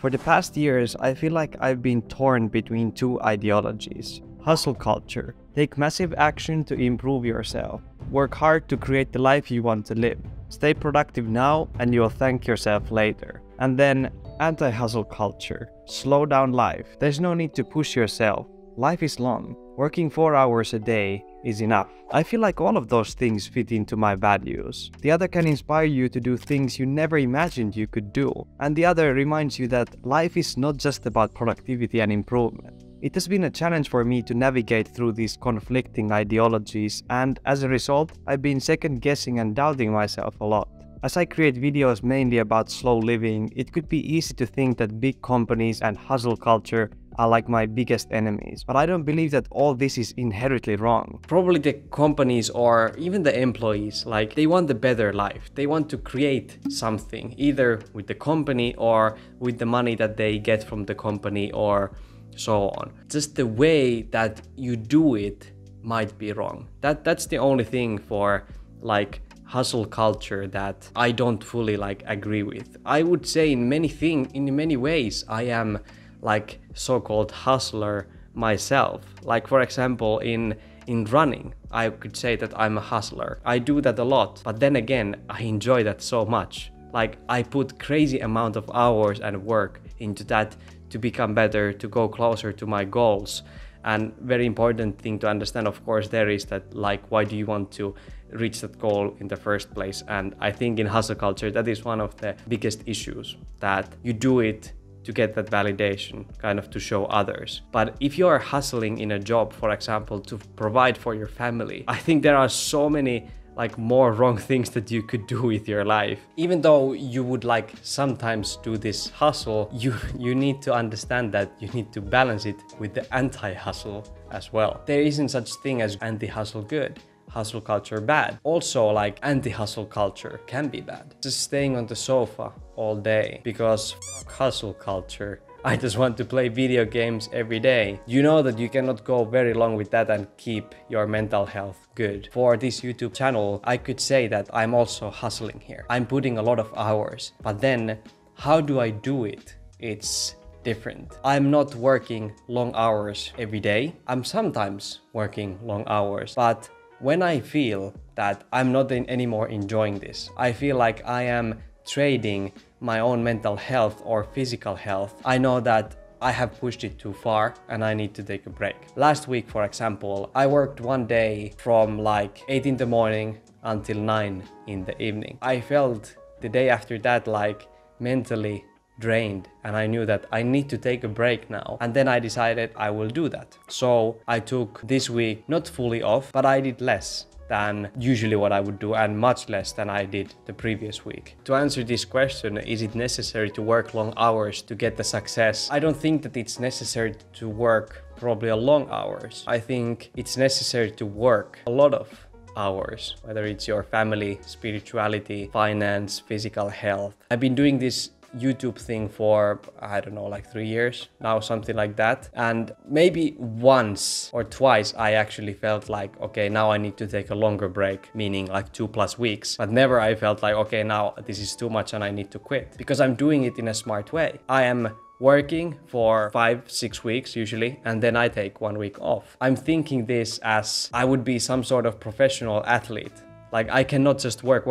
For the past years, I feel like I've been torn between two ideologies. Hustle culture. Take massive action to improve yourself. Work hard to create the life you want to live. Stay productive now and you'll thank yourself later. And then anti-hustle culture. Slow down life. There's no need to push yourself. Life is long. Working 4 hours a day is enough. I feel like all of those things fit into my values. The other can inspire you to do things you never imagined you could do. And the other reminds you that life is not just about productivity and improvement. It has been a challenge for me to navigate through these conflicting ideologies, and as a result, I've been second-guessing and doubting myself a lot. As I create videos mainly about slow living, it could be easy to think that big companies and hustle culture are like my biggest enemies, but I don't believe that all this is inherently wrong. Probably the companies or even the employees, like they want a better life. They want to create something, either with the company or with the money that they get from the company or so on. Just the way that you do it might be wrong. That's the only thing for like hustle culture that I don't fully like agree with. I would say in many ways I am like so-called hustler myself. Like for example in running, I could say that I'm a hustler. I do that a lot, but then again I enjoy that so much. Like I put crazy amount of hours and work into that to become better, to go closer to my goals. And very important thing to understand, of course, there is that like why do you want to reach that goal in the first place? And I think in hustle culture that is one of the biggest issues, that you do it to get that validation, kind of to show others. But if you are hustling in a job, for example, to provide for your family, I think there are so many like more wrong things that you could do with your life. Even though you would like sometimes do this hustle, you need to understand that you need to balance it with the anti-hustle as well. There isn't such thing as anti-hustle good, hustle culture bad. Also like anti-hustle culture can be bad. Just staying on the sofa all day because fuck hustle culture. I just want to play video games every day. You know that you cannot go very long with that and keep your mental health good. For this YouTube channel, I could say that I'm also hustling here. I'm putting a lot of hours, but then how do I do it? It's different. I'm not working long hours every day. I'm sometimes working long hours, but when I feel that I'm not anymore enjoying this, I feel like I am trading my own mental health or physical health. I know that I have pushed it too far and I need to take a break. Last week, for example, I worked one day from like 8 in the morning until 9 in the evening. I felt the day after that like mentally drained, and I knew that I need to take a break now. And then I decided I will do that. So I took this week not fully off, but I did less than usually what I would do and much less than I did the previous week. To answer this question, is it necessary to work long hours to get the success? I don't think that it's necessary to work probably a long hours. I think it's necessary to work a lot of hours, whether it's your family, spirituality, finance, physical health. I've been doing this YouTube thing for, I don't know, like 3 years now, something like that. And maybe once or twice I actually felt like, okay, now I need to take a longer break, meaning like 2+ weeks. But never I felt like, okay, now this is too much and I need to quit, because I'm doing it in a smart way. I am working for 5-6 weeks usually, and then I take 1 week off. I'm thinking this as I would be some sort of professional athlete. Like I cannot just work.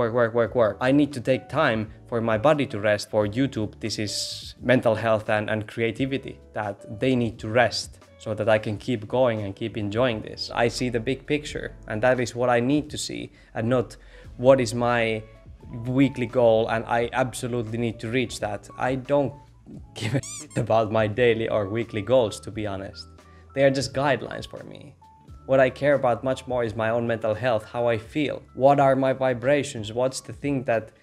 I need to take time for my body to rest. For YouTube, this is mental health and creativity, that they need to rest so that I can keep going and keep enjoying this. I see the big picture, and that is what I need to see, and not what is my weekly goal and I absolutely need to reach that. I don't give a shit about my daily or weekly goals, to be honest. They are just guidelines for me. What I care about much more is my own mental health, how I feel. What are my vibrations? What's the thing that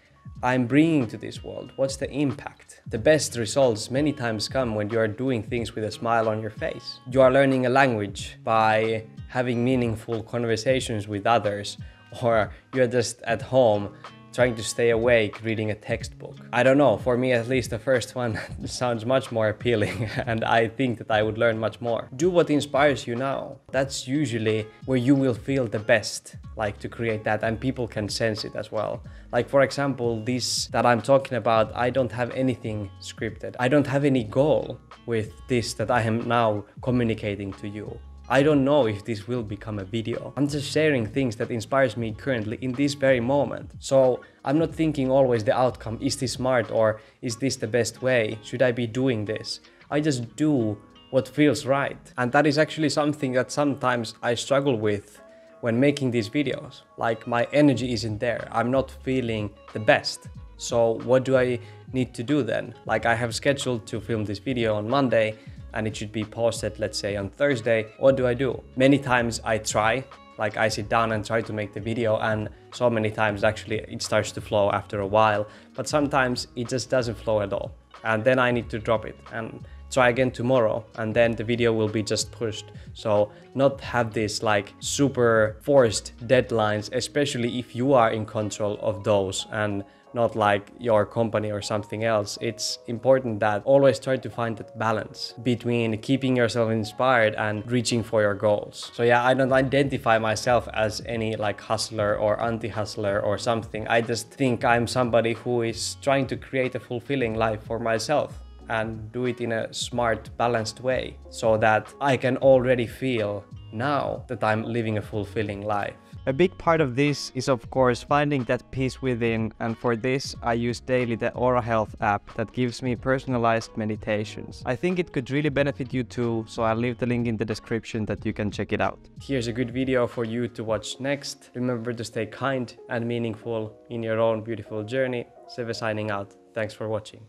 I'm bringing to this world? What's the impact? The best results many times come when you are doing things with a smile on your face. You are learning a language by having meaningful conversations with others, or you're just at home trying to stay awake reading a textbook. I don't know, for me at least the first one sounds much more appealing and I think that I would learn much more. Do what inspires you now. That's usually where you will feel the best, like to create that, and people can sense it as well. Like for example, this that I'm talking about, I don't have anything scripted. I don't have any goal with this that I am now communicating to you. I don't know if this will become a video. I'm just sharing things that inspires me currently in this very moment. So I'm not thinking always the outcome, is this smart or is this the best way? Should I be doing this? I just do what feels right. And that is actually something that sometimes I struggle with when making these videos. Like my energy isn't there. I'm not feeling the best. So what do I need to do then? Like I have scheduled to film this video on Monday and it should be posted, let's say, on Thursday. What do I do? Many times I try, like I sit down and try to make the video, and so many times actually it starts to flow after a while, but sometimes it just doesn't flow at all. And then I need to drop it and try again tomorrow, and then the video will be just pushed. So not have this like super forced deadlines, especially if you are in control of those and not like your company or something else. It's important that always try to find that balance between keeping yourself inspired and reaching for your goals. So yeah, I don't identify myself as any like hustler or anti-hustler or something. I just think I'm somebody who is trying to create a fulfilling life for myself and do it in a smart, balanced way so that I can already feel now that I'm living a fulfilling life. A big part of this is of course finding that peace within, and for this I use daily the Aura Health app that gives me personalized meditations. I think it could really benefit you too, so I'll leave the link in the description that you can check it out. Here's a good video for you to watch next. Remember to stay kind and meaningful in your own beautiful journey. Seve signing out. Thanks for watching.